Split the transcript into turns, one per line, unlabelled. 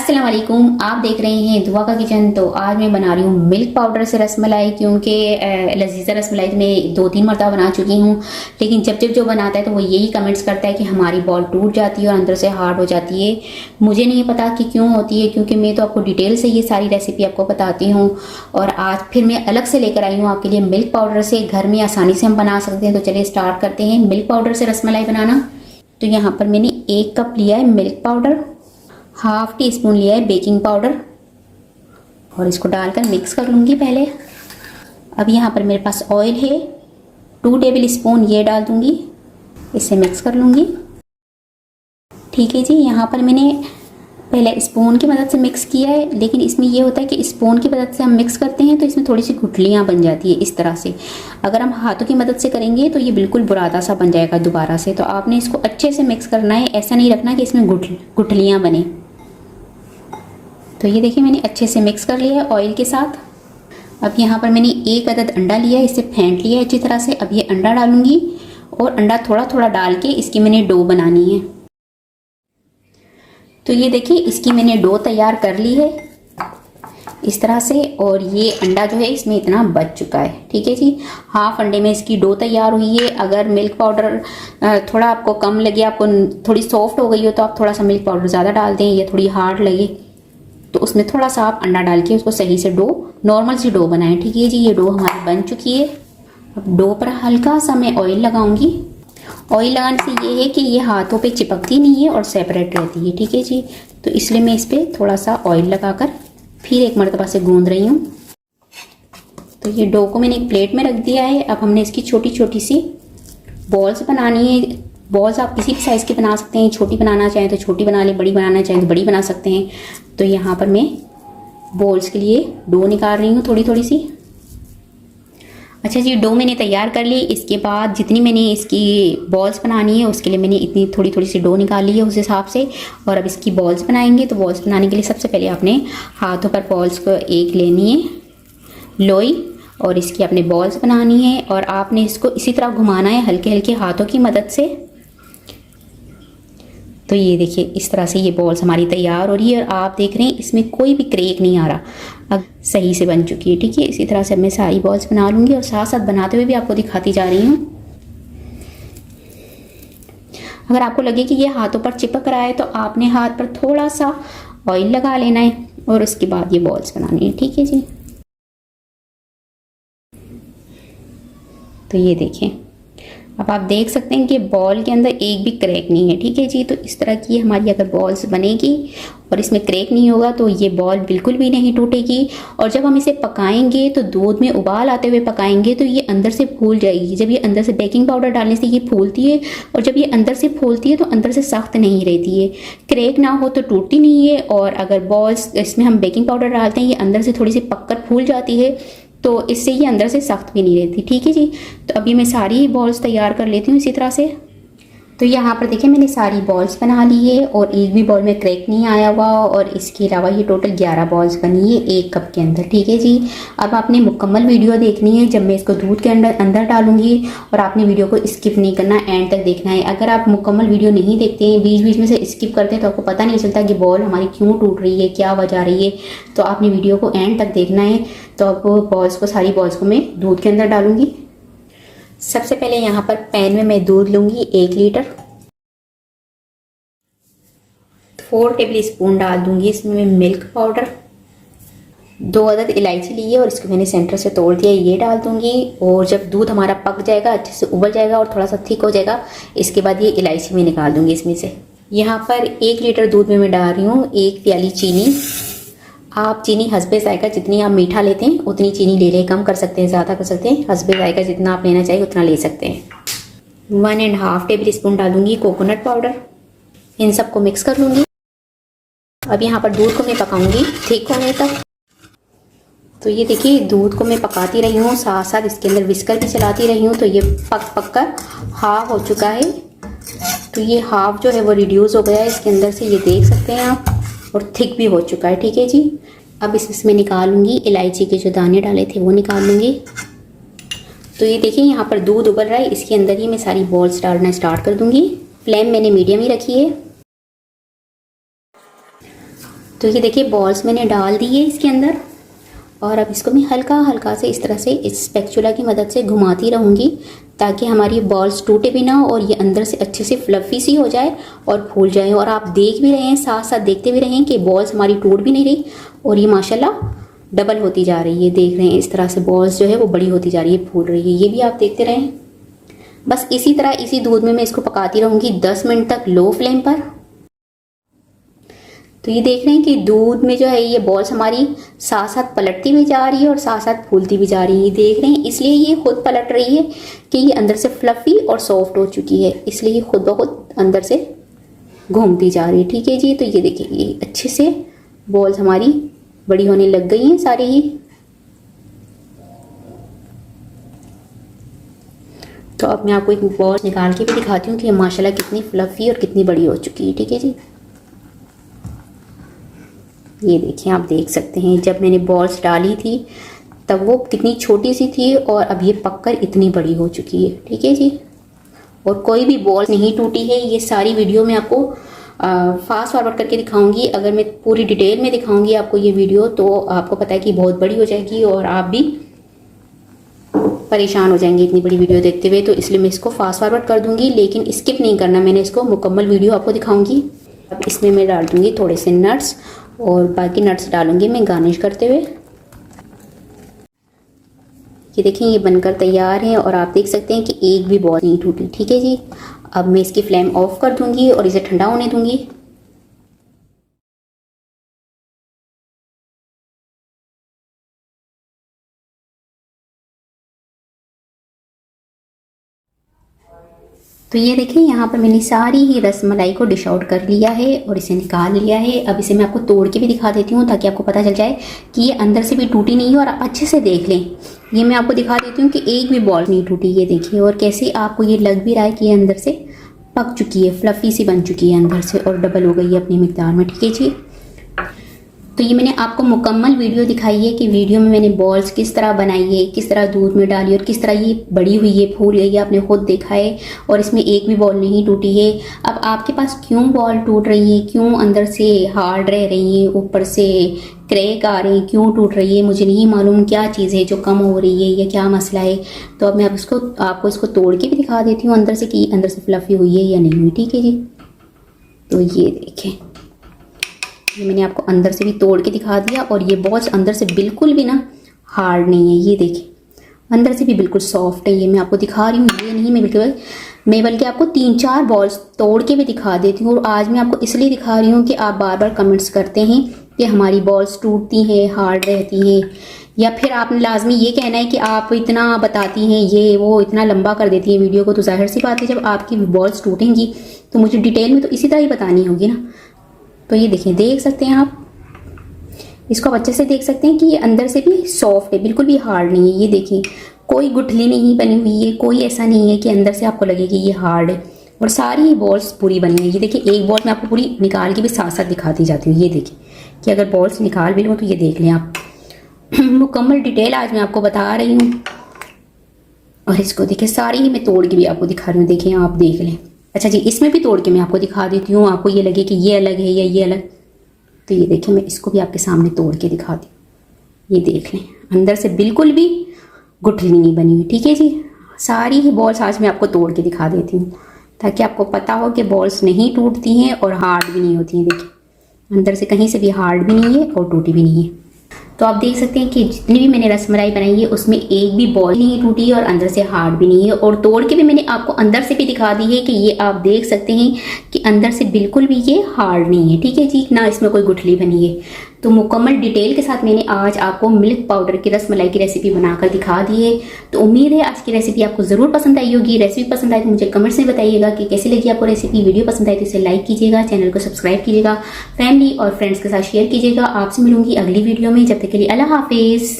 अस्सलाम वालेकुम, आप देख रहे हैं दुआ का किचन। तो आज मैं बना रही हूँ मिल्क पाउडर से रसमलाई, क्योंकि लजीजा रसमलाई तो मैं 2-3 मरतबा बना चुकी हूँ। लेकिन जब जब जो बनाता है तो वो यही कमेंट्स करता है कि हमारी बॉल टूट जाती है और अंदर से हार्ड हो जाती है। मुझे नहीं पता कि क्यों होती है, क्योंकि मैं तो आपको डिटेल से ये सारी रेसिपी आपको बताती हूँ। और आज फिर मैं अलग से लेकर आई हूँ आपके लिए मिल्क पाउडर से। घर में आसानी से हम बना सकते हैं। तो चलिए स्टार्ट करते हैं मिल्क पाउडर से रसमलाई बनाना। तो यहाँ पर मैंने 1 कप लिया है milk powder, half tea spoon लिया है बेकिंग पाउडर और इसको डालकर मिक्स कर लूँगी पहले। अब यहाँ पर मेरे पास ऑयल है, 2 टेबल स्पून ये डाल दूँगी, इसे मिक्स कर लूँगी। ठीक है जी, यहाँ पर मैंने पहले स्पून की मदद से मिक्स किया है, लेकिन इसमें ये होता है कि स्पून की मदद से हम मिक्स करते हैं तो इसमें थोड़ी सी गुठलियाँ बन जाती है इस तरह से। अगर हम हाथों की मदद से करेंगे तो ये बिल्कुल बुरादा सा बन जाएगा दोबारा से। तो आपने इसको अच्छे से मिक्स करना है, ऐसा नहीं रखना कि इसमें गुठलियाँ बने। तो ये देखिए मैंने अच्छे से मिक्स कर लिया है ऑयल के साथ। अब यहाँ पर मैंने 1 अदद अंडा लिया है, इसे फेंट लिया है अच्छी तरह से। अब ये अंडा डालूंगी और अंडा थोड़ा थोड़ा डाल के इसकी मैंने डो बनानी है। तो ये देखिए इसकी मैंने डो तैयार कर ली है इस तरह से। और ये अंडा जो है इसमें इतना बच चुका है। ठीक है जी, हाफ अंडे में इसकी डो तैयार हुई है। अगर मिल्क पाउडर थोड़ा आपको कम लगे, आपको थोड़ी सॉफ्ट हो गई हो, तो आप थोड़ा सा मिल्क पाउडर ज़्यादा डाल दें। ये थोड़ी हार्ड लगे तो उसमें थोड़ा सा आप अंडा डाल के उसको सही से डो, नॉर्मल सी डो बनाएं। ठीक है जी, ये डो हमारी बन चुकी है। अब डो पर हल्का सा मैं ऑयल लगाऊंगी। ऑयल लगाने से ये है कि ये हाथों पे चिपकती नहीं है और सेपरेट रहती है। ठीक है जी, तो इसलिए मैं इस पर थोड़ा सा ऑयल लगाकर फिर एक मरतबा से गूंद रही हूँ। तो ये डो को मैंने एक प्लेट में रख दिया है। अब हमने इसकी छोटी छोटी सी बॉल्स बनानी है। बॉल्स आप किसी भी साइज़ की बना सकते हैं, छोटी बनाना चाहें तो छोटी बना लें, बड़ी बनाना चाहें तो बड़ी बना सकते हैं। तो यहाँ पर मैं बॉल्स के लिए डो निकाल रही हूँ थोड़ी थोड़ी सी। अच्छा जी, डो मैंने तैयार कर ली। इसके बाद जितनी मैंने इसकी बॉल्स बनानी है उसके लिए मैंने इतनी थोड़ी थोड़ी सी डो निकाल ली है उस हिसाब से। और अब इसकी बॉल्स बनाएंगे। तो बॉल्स बनाने के लिए सबसे पहले आपने हाथों पर बॉल्स को एक लेनी है लोई, और इसकी अपने बॉल्स बनानी है। और आपने इसको इसी तरह घुमाना है हल्के हल्के हाथों की मदद से। तो ये देखिए इस तरह से ये बॉल्स हमारी तैयार हो रही है। और आप देख रहे हैं इसमें कोई भी क्रेक नहीं आ रहा, अब सही से बन चुकी है। ठीक है, इसी तरह से मैं सारी बॉल्स बना लूँगी और साथ साथ बनाते हुए भी आपको दिखाती जा रही हूँ। अगर आपको लगे कि ये हाथों पर चिपक रहा है तो आपने हाथ पर थोड़ा सा ऑयल लगा लेना है और उसके बाद ये बॉल्स बनानी है। ठीक है जी, तो ये देखें अब आप देख सकते हैं कि बॉल के अंदर एक भी क्रैक नहीं है। ठीक है जी, तो इस तरह की हमारी अगर बॉल्स बनेगी और इसमें क्रैक नहीं होगा तो ये बॉल बिल्कुल भी नहीं टूटेगी। और जब हम इसे पकाएंगे तो दूध में उबाल आते हुए पकाएंगे तो ये अंदर से फूल जाएगी। जब ये अंदर से बेकिंग पाउडर डालने से ये फूलती है, और जब ये अंदर से फूलती है तो अंदर से सख्त नहीं रहती है। क्रैक ना हो तो टूटती नहीं है। और अगर बॉल्स इसमें हम बेकिंग पाउडर डालते हैं, ये अंदर से थोड़ी सी पककर फूल जाती है, तो इससे ये अंदर से सख्त भी नहीं रहती। ठीक है जी, तो अभी मैं सारी बॉल्स तैयार कर लेती हूँ इसी तरह से। तो यहाँ पर देखिए मैंने सारी बॉल्स बना ली है और एक भी बॉल में क्रैक नहीं आया हुआ। और इसके अलावा ये टोटल 11 बॉल्स बनी है 1 कप के अंदर। ठीक है जी, अब आपने मुकम्मल वीडियो देखनी है जब मैं इसको दूध के अंदर डालूंगी। और आपने वीडियो को स्किप नहीं करना, एंड तक देखना है। अगर आप मुकम्मल वीडियो नहीं देखते हैं, बीच बीच में से स्किप करते हैं, तो आपको पता नहीं चलता कि बॉल हमारी क्यों टूट रही है, क्या वजह आ रही है। तो आपने वीडियो को एंड तक देखना है। तो अब सारी बॉल्स को मैं दूध के अंदर डालूंगी। सबसे पहले यहाँ पर पैन में मैं दूध लूँगी 1 लीटर, 4 टेबल स्पून डाल दूँगी इसमें मैं मिल्क पाउडर, 2 अदद इलायची ली है और इसको मैंने सेंटर से तोड़ दिया, ये डाल दूँगी। और जब दूध हमारा पक जाएगा, अच्छे से उबल जाएगा और थोड़ा सा थिक हो जाएगा, इसके बाद ये इलायची में निकाल दूँगी इसमें से। यहाँ पर 1 लीटर दूध में मैं डाल रही हूँ 1 प्याली चीनी। आप चीनी हस्बे जायका, जितनी आप मीठा लेते हैं उतनी चीनी ले लें, कम कर सकते हैं, ज़्यादा कर सकते हैं। हस्बे जायका जितना आप लेना चाहिए उतना ले सकते हैं। 1.5 टेबल स्पून डालूंगी कोकोनट पाउडर। इन सबको मिक्स कर लूँगी। अब यहाँ पर दूध को मैं पकाऊंगी थिक होने तक। तो ये देखिए दूध को मैं पकाती रही हूँ, साथ साथ इसके अंदर विस्कर भी चलाती रही हूँ। तो ये पक कर हाफ हो चुका है। तो ये हाफ जो है वो रिड्यूस हो गया है इसके अंदर से, ये देख सकते हैं आप, और थिक भी हो चुका है। ठीक है जी, अब इसमें निकालूंगी इलायची के जो दाने डाले थे वो निकाल लूँगी। तो ये देखिए यहाँ पर दूध उबल रहा है, इसके अंदर ही मैं सारी बॉल्स डालना स्टार्ट कर दूँगी। फ्लेम मैंने मीडियम ही रखी है। तो ये देखिए बॉल्स मैंने डाल दी है इसके अंदर, और अब इसको मैं हल्का हल्का से इस तरह से इस स्पैचुला की मदद से घुमाती रहूँगी ताकि हमारी बॉल्स टूटे भी ना और ये अंदर से अच्छे से फ्लफ़ी सी हो जाए और फूल जाए। और आप देख भी रहे हैं, साथ साथ देखते भी रहें कि बॉल्स हमारी टूट भी नहीं रही और ये माशाल्लाह डबल होती जा रही है। देख रहे हैं इस तरह से बॉल्स जो है वो बड़ी होती जा रही है, फूल रही है। ये भी आप देखते रहें। बस इसी तरह इसी दूध में मैं इसको पकाती रहूँगी 10 मिनट तक लो फ्लेम पर। तो ये देख रहे हैं कि दूध में जो है ये बॉल्स हमारी साथ साथ पलटती भी जा रही है और साथ साथ फूलती भी जा रही है। देख रहे हैं, इसलिए ये खुद पलट रही है कि ये अंदर से फ्लफ़ी और सॉफ्ट हो चुकी है, इसलिए ये खुद ब खुद अंदर से घूमती जा रही है। ठीक है जी। तो ये देखिए ये अच्छे से बॉल्स हमारी बड़ी होने लग गई हैं सारी ही। तो अब मैं आपको एक बॉल निकाल के भी दिखाती हूँ कि माशाल्लाह कितनी फ्लफ़ी और कितनी बड़ी हो चुकी है। ठीक है जी। ये देखिए, आप देख सकते हैं जब मैंने बॉल्स डाली थी तब वो कितनी छोटी सी थी और अब ये पककर इतनी बड़ी हो चुकी है। ठीक है जी। और कोई भी बॉल नहीं टूटी है। ये सारी वीडियो मैं आपको फास्ट फॉरवर्ड करके दिखाऊंगी। अगर मैं पूरी डिटेल में दिखाऊंगी आपको ये वीडियो तो आपको पता है कि बहुत बड़ी हो जाएगी और आप भी परेशान हो जाएंगे इतनी बड़ी वीडियो देखते हुए। तो इसलिए मैं इसको फास्ट फॉरवर्ड कर दूंगी, लेकिन स्किप नहीं करना, मैंने इसको मुकम्मल वीडियो आपको दिखाऊंगी। अब इसमें मैं डाल दूंगी थोड़े से नट्स और बाकी नट्स डालूंगी मैं गार्निश करते हुए। ये देखें ये बनकर तैयार है और आप देख सकते हैं कि एक भी बॉल नहीं टूटी। ठीक है जी। अब मैं इसकी फ्लेम ऑफ कर दूंगी और इसे ठंडा होने दूंगी। तो ये देखें यहाँ पर मैंने सारी ही रसमलाई को डिश आउट कर लिया है और इसे निकाल लिया है। अब इसे मैं आपको तोड़ के भी दिखा देती हूँ ताकि आपको पता चल जाए कि ये अंदर से भी टूटी नहीं है। और अच्छे से देख लें, ये मैं आपको दिखा देती हूँ कि एक भी बॉल नहीं टूटी। ये देखिए, और कैसे आपको ये लग भी रहा है कि ये अंदर से पक चुकी है, फ्लफ़ी सी बन चुकी है अंदर से और डबल हो गई है अपनी मिकदार में। ठीक है जी। तो ये मैंने आपको मुकम्मल वीडियो दिखाई है कि वीडियो में मैंने बॉल्स किस तरह बनाई है, किस तरह दूध में डाली और किस तरह ये बड़ी हुई है, फूल गई है, आपने खुद देखा है। और इसमें एक भी बॉल नहीं टूटी है। अब आपके पास क्यों बॉल टूट रही है, क्यों अंदर से हार्ड रह रही है, ऊपर से क्रैक आ रही है, क्यों टूट रही है, मुझे नहीं मालूम क्या चीज़ है जो कम हो रही है या क्या मसला है। तो अब मैं आपको इसको तोड़ के भी दिखा देती हूँ अंदर से कि अंदर से फ्लफ़ी हुई है या नहीं हुई। ठीक है जी। तो ये देखें, ये मैंने आपको अंदर से भी तोड़ के दिखा दिया और ये बॉल्स अंदर से बिल्कुल भी ना हार्ड नहीं है। ये देखिए अंदर से भी बिल्कुल सॉफ्ट है। ये मैं आपको दिखा रही हूँ, ये नहीं मैं बल्कि आपको 3-4 बॉल्स तोड़ के भी दिखा देती हूँ। और आज मैं आपको इसलिए दिखा रही हूँ कि आप बार बार कमेंट्स करते हैं कि हमारी बॉल्स टूटती हैं, हार्ड रहती हैं, या फिर आपने लाजमी ये कहना है कि आप इतना बताती हैं, ये वो इतना लंबा कर देती हैं वीडियो को। तो जाहिर सी बात है जब आपकी बॉल्स टूटेंगी तो मुझे डिटेल में तो इसी तरह ही बतानी होगी ना। तो ये देखिए, देख सकते हैं आप इसको आप अच्छे से देख सकते हैं कि ये अंदर से भी सॉफ्ट है, बिल्कुल भी हार्ड नहीं है। ये देखिए कोई गुठली नहीं बनी हुई है, कोई ऐसा नहीं है कि अंदर से आपको लगे कि ये हार्ड है। और सारी ही बॉल्स पूरी बनी है। ये देखिए एक बॉल मैं आपको पूरी निकाल के भी साथ साथ दिखाती जाती हूँ। ये देखिए कि अगर बॉल्स निकाल भी लूँ तो ये देख लें आप मुकम्मल डिटेल आज मैं आपको बता रही हूँ। और इसको देखिए सारी ही मैं तोड़ के भी आपको दिखा रही हूँ, देखिए आप देख लें। अच्छा जी, इसमें भी तोड़ के मैं आपको दिखा देती हूँ, आपको ये लगे कि ये अलग है या ये अलग। तो ये देखिए मैं इसको भी आपके सामने तोड़ के दिखाती हूँ। ये देख लें अंदर से बिल्कुल भी गुठली नहीं बनी हुई। ठीक है जी। सारी ही बॉल्स आज मैं आपको तोड़ के दिखा देती हूँ ताकि आपको पता हो कि बॉल्स नहीं टूटती हैं और हार्ड भी नहीं होती हैं। देखिए अंदर से कहीं से भी हार्ड भी नहीं है और टूटी भी नहीं है। तो आप देख सकते हैं कि जितनी भी मैंने रसमलाई बनाई है उसमें एक भी बॉल नहीं टूटी है और अंदर से हार्ड भी नहीं है। और तोड़ के भी मैंने आपको अंदर से भी दिखा दी है कि ये आप देख सकते हैं कि अंदर से बिल्कुल भी ये हार्ड नहीं है। ठीक है जी, ना इसमें कोई गुठली बनी है। तो मुकम्मल डिटेल के साथ मैंने आज आपको मिल्क पाउडर की रसमलाई की रेसिपी बनाकर दिखा दी है। तो उम्मीद है आज की रेसिपी आपको ज़रूर पसंद आई होगी। रेसिपी पसंद आए तो मुझे कमेंट्स में बताइएगा कि कैसी लगी आपको रेसिपी। वीडियो पसंद आए तो इसे लाइक कीजिएगा, चैनल को सब्सक्राइब कीजिएगा, फैमिली और फ्रेंड्स के साथ शेयर कीजिएगा। आपसे मिलूंगी अगली वीडियो में, जब तक के लिए अल्लाह हाफिज़।